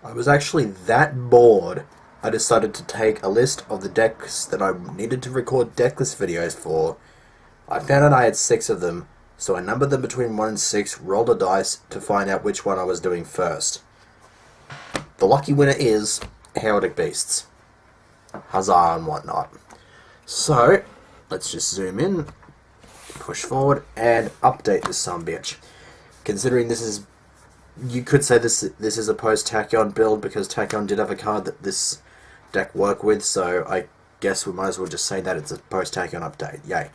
I was actually that bored, I decided to take a list of the decks that I needed to record decklist videos for. I found out I had 6 of them, so I numbered them between 1 and 6, rolled a dice to find out which one I was doing first. The lucky winner is Heraldic Beasts. Huzzah and whatnot. So, let's just zoom in, push forward, and update this sumbitch. Considering this is, you could say this is a post-Tachyon build, because Tachyon did have a card that this deck worked with, so I guess we might as well just say that it's a post-Tachyon update. Yay.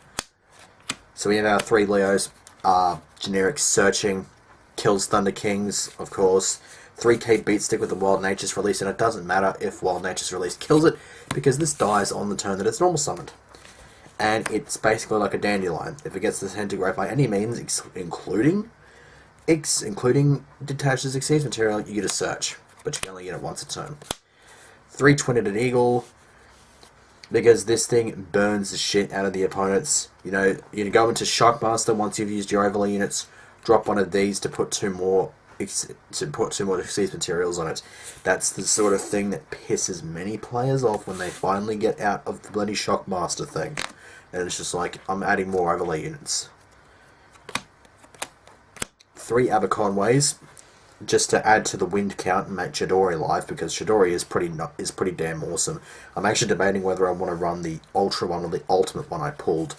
So we have our 3 Leos, generic searching, kills Thunder Kings, of course, 3k beat stick with the Wild Nature's release, and it doesn't matter if Wild Nature's release kills it, because this dies on the turn that it's normal summoned. And it's basically like a dandelion. If it gets the centigrade by any means, including detached Xyz material, you get a search, but you can only get it once a turn. 3 Twin-Headed Eagle, because this thing burns the shit out of the opponents. You know, you go into Shockmaster once you've used your overlay units, drop one of these to put 2 more Xyz materials on it. That's the sort of thing that pisses many players off when they finally get out of the bloody Shockmaster thing. And it's just like, I'm adding more overlay units. 3 Aberconways, just to add to the wind count and make Chidori live, because Chidori is pretty damn awesome. I'm actually debating whether I want to run the Ultra one or the Ultimate one I pulled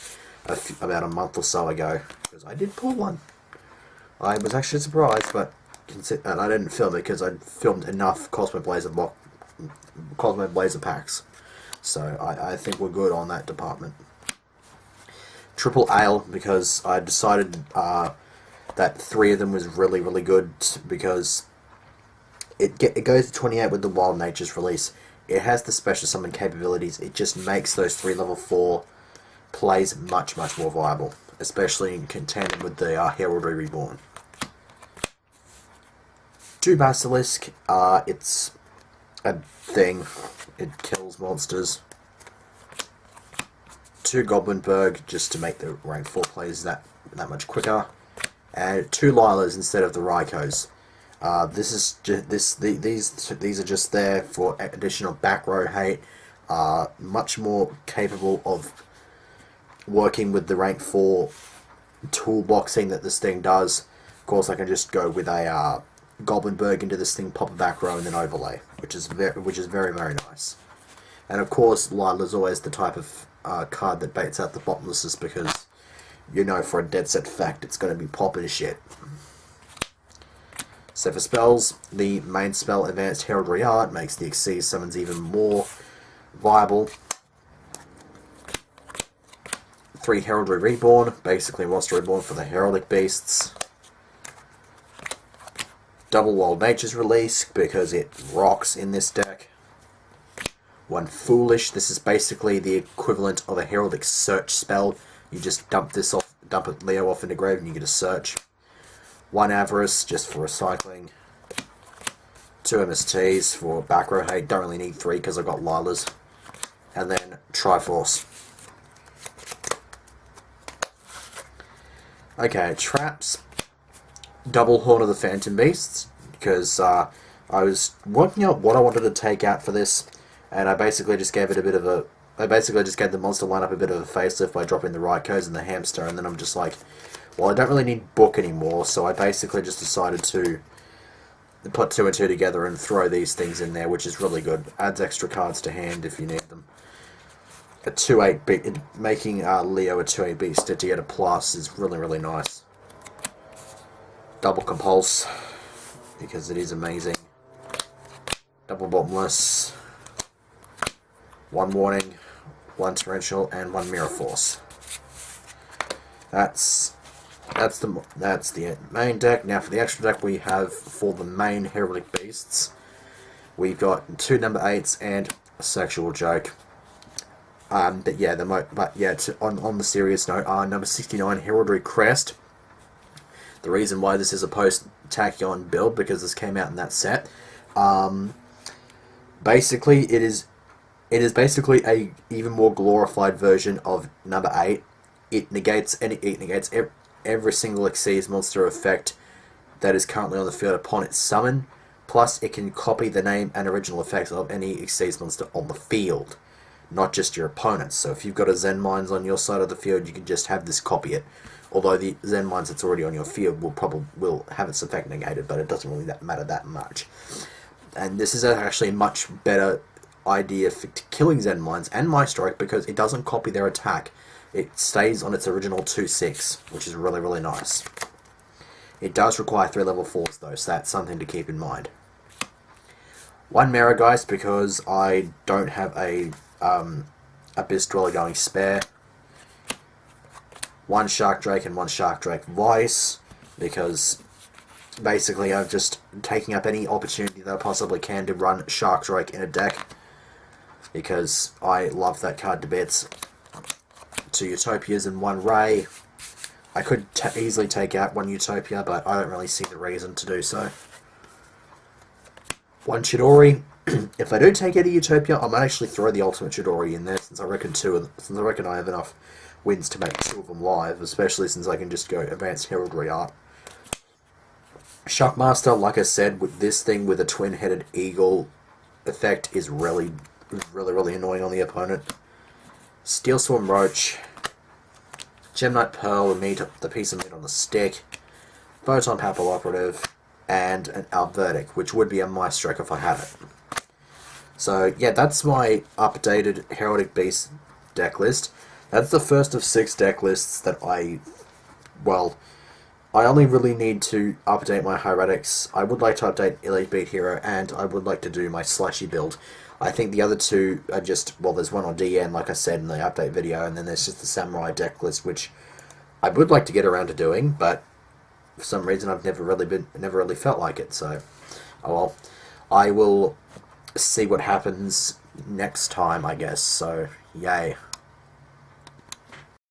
about a month or so ago, because I did pull one. I was actually surprised, but and I didn't film it because I filmed enough Cosmo Blazer packs, so I think we're good on that department. Triple Ale, because I decided that 3 of them was really good, because it goes to 28 with the Wild Nature's release. It has the special summon capabilities. It just makes those 3 level 4 plays much more viable, especially in contending with the Heraldry Reborn. 2 Basilisk, it's a thing. It kills monsters. 2 Goblinberg, just to make the rank 4 plays that much quicker. And 2 Lilas instead of the Raikos. These are just there for additional back row hate. Much more capable of working with the rank 4 toolboxing that this thing does. Of course, I can just go with a Goblinberg into this thing, pop a back row, and then overlay, which is very nice. And of course, Lila's always the type of card that baits out the bottomlesses, because you know for a dead set fact it's going to be popping shit. So for spells, the main spell Advanced Heraldry Art makes the Xyz summons even more viable. 3 Heraldry Reborn, basically Monster Reborn for the Heraldic Beasts. Double Wild Nature's release, because it rocks in this deck. 1 Foolish, this is basically the equivalent of a Heraldic Search spell. You just dump a Leo off into grave and you get a search. 1 Avarice, just for recycling. 2 MSTs for back row hate, don't really need 3 because I've got Lilas. And then Triforce. Okay, traps. Double Horn of the Phantom Beasts, because I was working out what I wanted to take out for this, and I basically just gave it a bit of a... I basically just gave the monster lineup a bit of a facelift by dropping the Raikos and the Hamster, and then I'm just like, well, I don't really need Book anymore, so I basically just decided to put 2 and 2 together and throw these things in there, which is really good. Adds extra cards to hand if you need them. A 2/8 beat, making Leo a 2/8 beast to get a plus is really nice. Double Compulse, because it is amazing. Double Bottomless. 1 Warning, 1 Torrential, and 1 Mirror Force. That's the main deck. Now for the extra deck we have for the main Heraldic Beasts, we've got 2 number 8s and a Sexual Joke. On the serious note, number 69 Heraldry Crest. The reason why this is a post-Tachyon build, because this came out in that set. Basically, it is basically a even more glorified version of number 8. It negates every single Xyz monster effect that is currently on the field upon its summon, Plus, it can copy the name and original effects of any Xyz monster on the field, not just your opponents. So if you've got a Zen Mines on your side of the field, you can just have this copy it. Although the Zen Mines that's already on your field will have its effect negated, but it doesn't really matter that much. And this is actually a much better idea for killing Zen Mines and My Strike, because it doesn't copy their attack. It stays on its original 2/6, which is really, really nice. It does require 3 level 4s though, so that's something to keep in mind. 1 Mirror Geist, because I don't have a Abyss Dweller going spare. 1 Shark Drake and 1 Shark Drake Vice, because basically I'm just taking up any opportunity that I possibly can to run Shark Drake in a deck, because I love that card to bits. 2 Utopias and 1 Ray. I could easily take out 1 Utopia, but I don't really see the reason to do so. 1 Chidori. If I do take out a Utopia, I might actually throw the Ultimate Chidori in there, since I reckon I have enough wins to make 2 of them live, especially since I can just go Advanced Heraldry Art. Shockmaster, like I said, with this thing with a twin-headed eagle effect is really annoying on the opponent. Steel Swarm Roach. Gemnite Pearl, the piece of meat on the stick. Photon Papal Operative. And an Albertic, which would be a My Strike if I had it. So, yeah, that's my updated Heraldic Beast deck list. That's the first of 6 deck lists that I only really need to update my Hieratics. I would like to update Elite Beat Hero, and I would like to do my Slashy build. I think the other 2 are just, well, there's one on DN, like I said in the update video, and then there's just the Samurai deck list, which I would like to get around to doing, but for some reason I've never really felt like it, so, oh well. I will see what happens next time, I guess, so, yay.